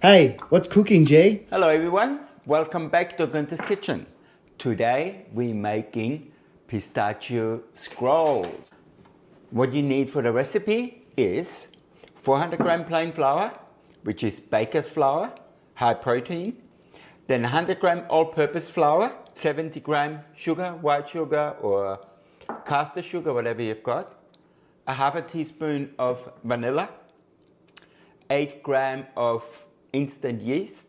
Hey, what's cooking, Jay? Hello everyone, welcome back to Condensed Kitchen. Today we're making pistachio scrolls. What you need for the recipe is 400 gram plain flour, which is baker's flour, high protein, then 100 gram all-purpose flour, 70 gram sugar, white sugar or caster sugar, whatever you've got, a half a teaspoon of vanilla, 8 gram of instant yeast,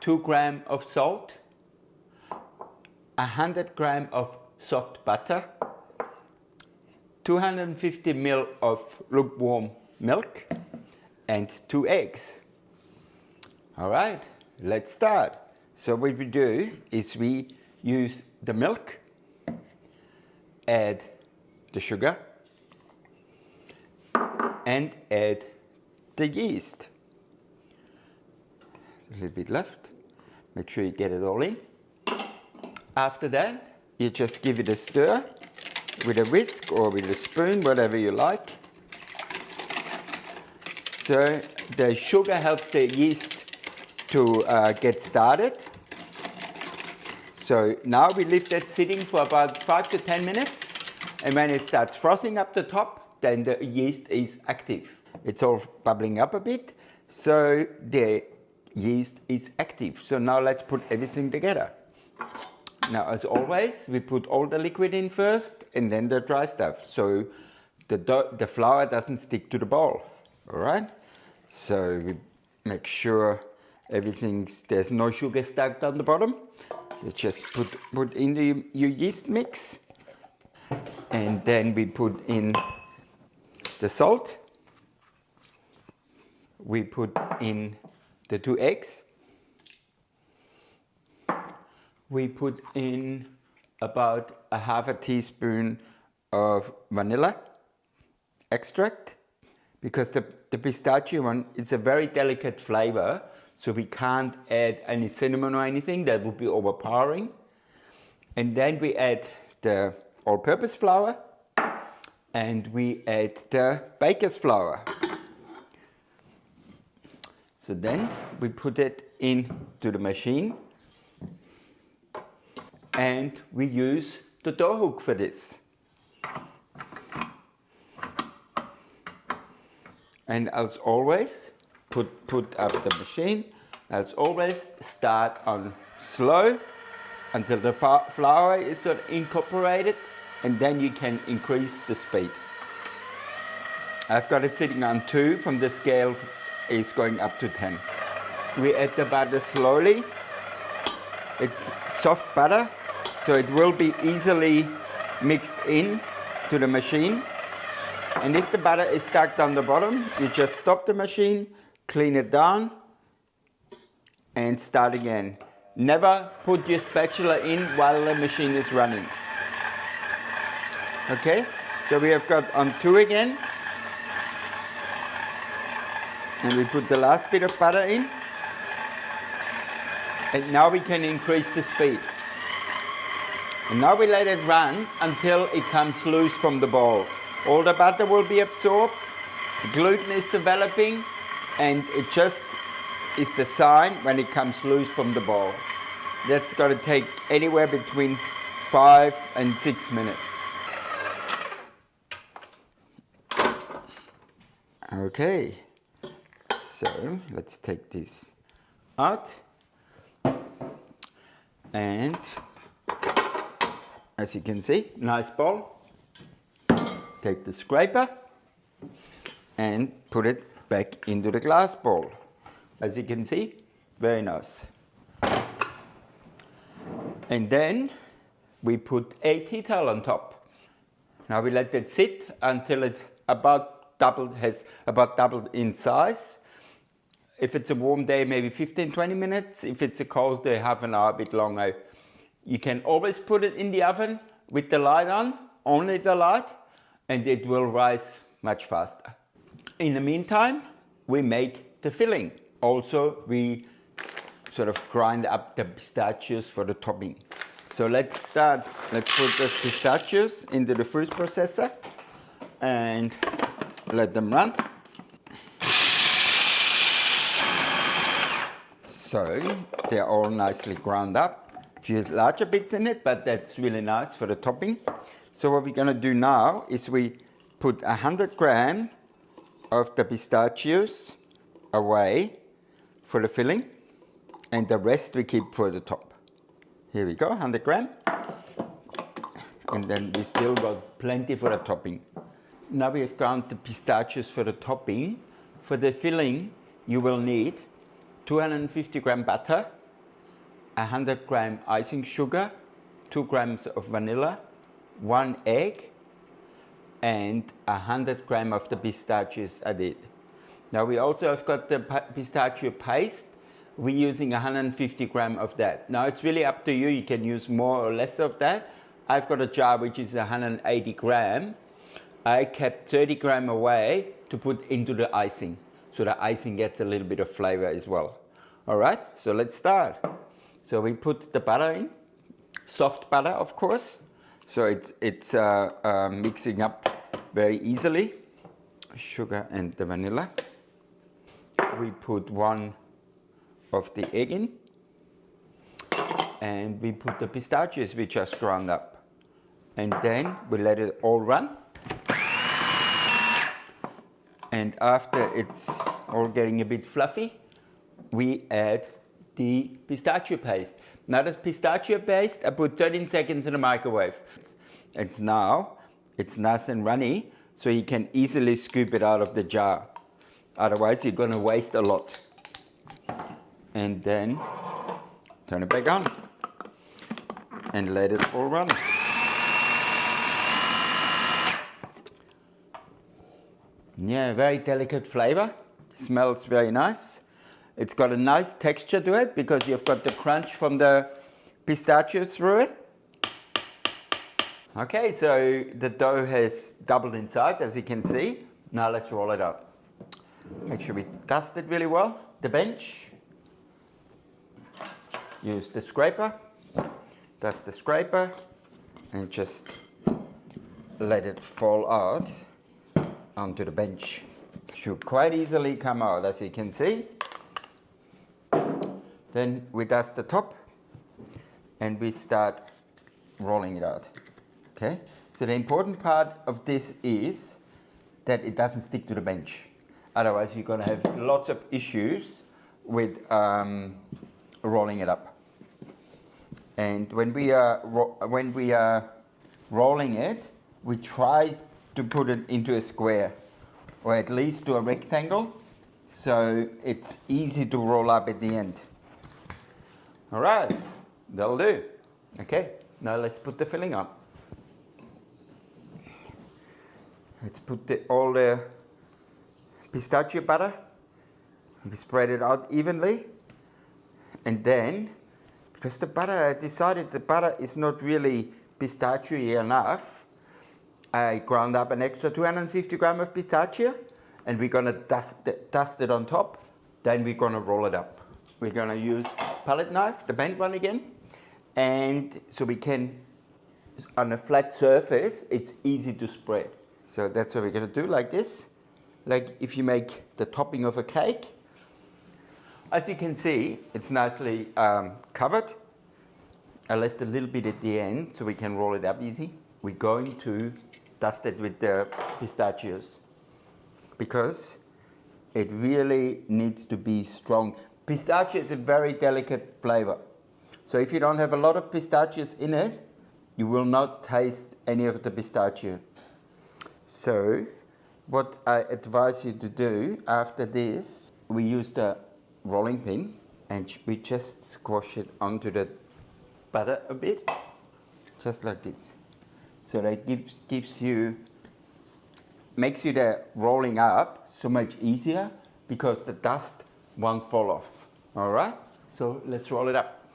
2 gram of salt, 100 gram of soft butter, 250 ml of lukewarm milk, and 2 eggs. All right, let's start. So what we do is we use the milk, add the sugar, and add the yeast. A little bit left. Make sure you get it all in. After that, you just give it a stir with a whisk or with a spoon, whatever you like. So the sugar helps the yeast to get started. So now we leave that sitting for about 5 to 10 minutes. And when it starts frothing up the top, then the yeast is active. It's all bubbling up a bit. So the yeast is active. So now let's put everything together. Now, as always, we put all the liquid in first and then the dry stuff, so the flour doesn't stick to the bowl. All right? So we make sure there's no sugar stuck on the bottom. You just put in your yeast mix, and then we put in the salt. We put in the 2 eggs. We put in about a half a teaspoon of vanilla extract, because the pistachio one is a very delicate flavor, so we can't add any cinnamon or anything, that would be overpowering. And then we add the all-purpose flour and we add the baker's flour. So then we put it into the machine, and we use the dough hook for this. And as always, put up the machine. As always, start on slow until the flour is sort of incorporated, and then you can increase the speed. I've got it sitting on 2 from the scale is going up to 10. We add the butter slowly. It's soft butter, so it will be easily mixed in to the machine. And if the butter is stuck on the bottom, you just stop the machine, clean it down, and start again. Never put your spatula in while the machine is running. Okay, so we have got on 2 again. And we put the last bit of butter in. And now we can increase the speed. And now we let it run until it comes loose from the bowl. All the butter will be absorbed, the gluten is developing, and it just is the sign when it comes loose from the bowl. That's got to take anywhere between 5 and 6 minutes. Okay, so let's take this out. And as you can see, nice bowl. Take the scraper and put it back into the glass bowl. As you can see, very nice. And then we put a tea towel on top. Now we let it sit until it has about doubled in size. If it's a warm day, maybe 15-20 minutes. If it's a cold day, half an hour, a bit longer. You can always put it in the oven with the light on, only the light, and it will rise much faster. In the meantime, we make the filling. Also, we sort of grind up the pistachios for the topping. So let's start. Let's put the pistachios into the food processor and let them run. So they're all nicely ground up. A few larger bits in it, but that's really nice for the topping. So what we're going to do now is we put 100 grams of the pistachios away for the filling, and the rest we keep for the top. Here we go, 100 grams. And then we still got plenty for the topping. Now we have ground the pistachios for the topping. For the filling, you will need 250 gram butter, 100 gram icing sugar, 2 grams of vanilla, 1 egg, and 100 gram of the pistachios added. Now we also have got the pistachio paste. We're using 150 gram of that. Now it's really up to you. You can use more or less of that. I've got a jar which is 180 gram. I kept 30 gram away to put into the icing, so the icing gets a little bit of flavor as well. All right, so let's start. So we put the butter in, soft butter of course, so it's mixing up very easily. Sugar and the vanilla. We put 1 of the egg in, and we put the pistachios we just ground up. And then we let it all run. And after it's all getting a bit fluffy, we add the pistachio paste. Now the pistachio paste, I put 13 seconds in the microwave. It's nice and runny, so you can easily scoop it out of the jar. Otherwise you're gonna waste a lot. And then turn it back on and let it all run. Yeah, very delicate flavor. Smells very nice. It's got a nice texture to it because you've got the crunch from the pistachios through it. Okay, so the dough has doubled in size, as you can see. Now let's roll it out. Make sure we dust it really well. The bench. Use the scraper. Dust the scraper and just let it fall out onto the bench. Should quite easily come out, as you can see. Then we dust the top and we start rolling it out. Okay, so the important part of this is that it doesn't stick to the bench. Otherwise you're going to have lots of issues with rolling it up. And when we are rolling it, we try to put it into a square, or at least to a rectangle, so it's easy to roll up at the end. All right, that'll do. Okay, now let's put the filling on. Let's put all the pistachio butter. We spread it out evenly, and then, because the butter, I decided the butter is not really pistachio enough, I ground up an extra 250 gram of pistachio, and we're gonna dust it on top. Then we're gonna roll it up. We're gonna use palette knife, the bent one again, and so we can, on a flat surface, it's easy to spread. So that's what we're gonna do, like this. Like if you make the topping of a cake. As you can see, it's nicely covered. I left a little bit at the end so we can roll it up easy. We're going to dust it with the pistachios because it really needs to be strong. Pistachio is a very delicate flavor. So if you don't have a lot of pistachios in it, you will not taste any of the pistachio. So what I advise you to do after this, we use the rolling pin and we just squash it onto the butter a bit, just like this. So that makes you the rolling up so much easier because the dust won't fall off. All right, so let's roll it up.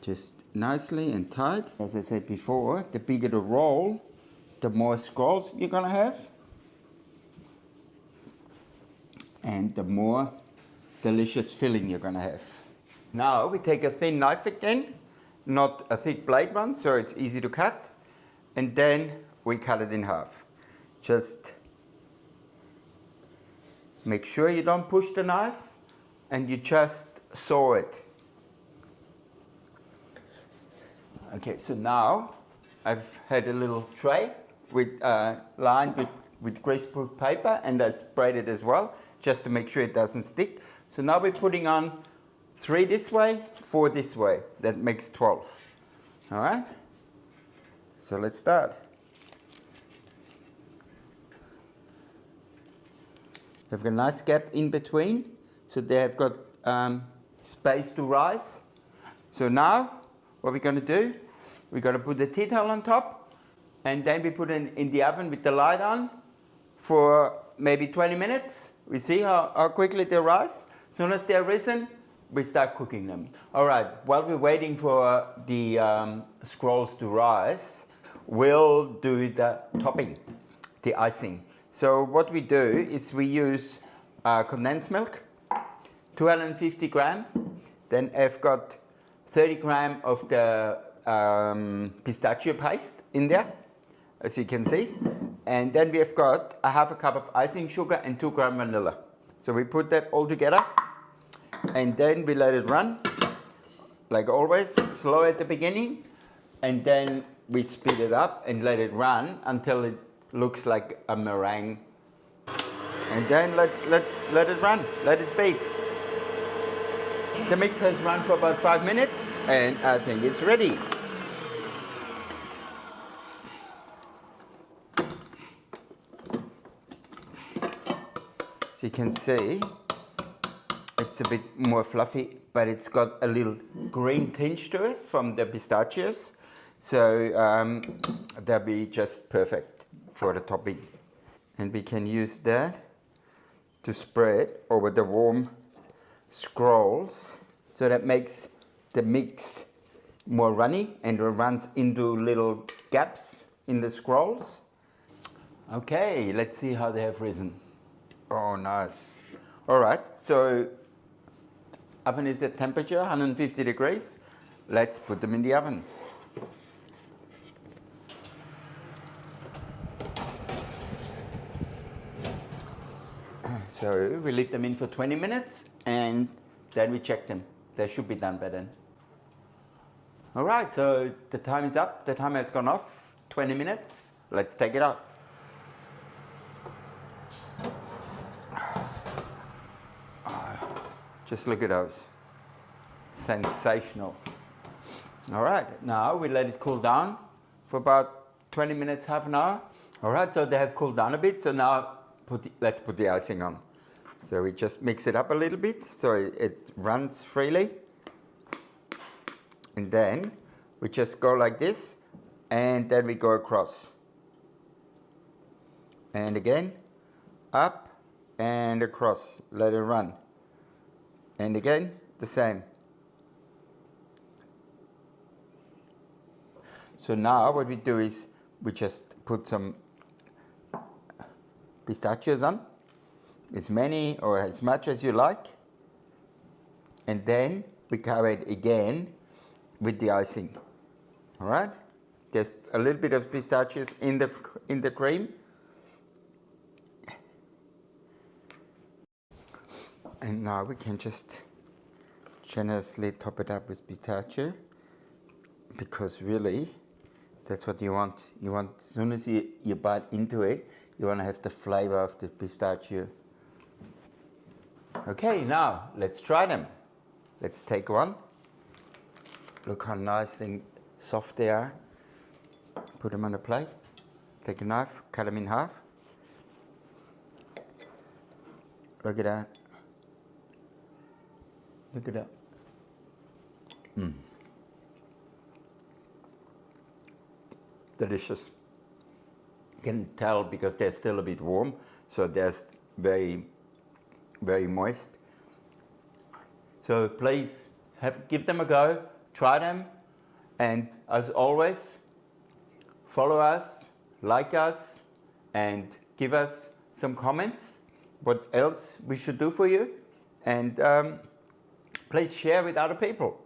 Just nicely and tight. As I said before, the bigger the roll, the more scrolls you're gonna have, and the more delicious filling you're gonna have. Now we take a thin knife again, not a thick blade one, so it's easy to cut, and then we cut it in half. Just Make sure you don't push the knife and you just saw it. Okay, so now I've had a little tray with lined with greaseproof paper, and I sprayed it as well, just to make sure it doesn't stick. So now we're putting on 3 this way, 4 this way. That makes 12. All right? So let's start. They've got a nice gap in between, so they have got space to rise. So now, what we're going to do, we're going to put the tea towel on top, and then we put it in the oven with the light on for maybe 20 minutes. We see how quickly they rise. As soon as they're risen, we start cooking them. All right, while we're waiting for the scrolls to rise, we'll do the topping, the icing. So what we do is we use condensed milk, 250 gram. Then I've got 30 gram of the pistachio paste in there, as you can see. And then we have got a half a cup of icing sugar and 2 gram vanilla. So we put that all together, and then we let it run, like always, slow at the beginning, and then we speed it up and let it run until it looks like a meringue. And then let it run, let it bake. The mix has run for about 5 minutes, and I think it's ready. So you can see it's a bit more fluffy, but it's got a little green tinge to it from the pistachios. So they'll be just perfect for the topping. And we can use that to spread over the warm scrolls, so that makes the mix more runny and it runs into little gaps in the scrolls. Okay, let's see how they have risen. Oh, nice. All right, so oven is at temperature 150 degrees. Let's put them in the oven. So we leave them in for 20 minutes and then we check them. They should be done by then. All right, so the time is up. The timer has gone off. 20 minutes. Let's take it out. Just look at those. Sensational. All right, now we let it cool down for about 20 minutes, half an hour. All right, so they have cooled down a bit. So now let's put the icing on. So we just mix it up a little bit so it runs freely. And then we just go like this, and then we go across. And again, up and across, let it run. And again, the same. So now what we do is we just put some pistachios on, as many or as much as you like. And then we cover it again with the icing. All right? There's a little bit of pistachios in the cream. And now we can just generously top it up with pistachio, because really that's what you want. You want, as soon as you bite into it, you want to have the flavor of the pistachio. Okay, now let's try them. Let's take one. Look how nice and soft they are. Put them on a plate. Take a knife, cut them in half. Look at that. Look at that. Delicious. You can tell because they're still a bit warm, so they're very, very moist. So please give them a go, try them, and as always, follow us, like us, and give us some comments what else we should do for you, and please share with other people.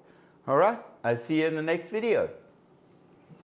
All right, I'll see you in the next video.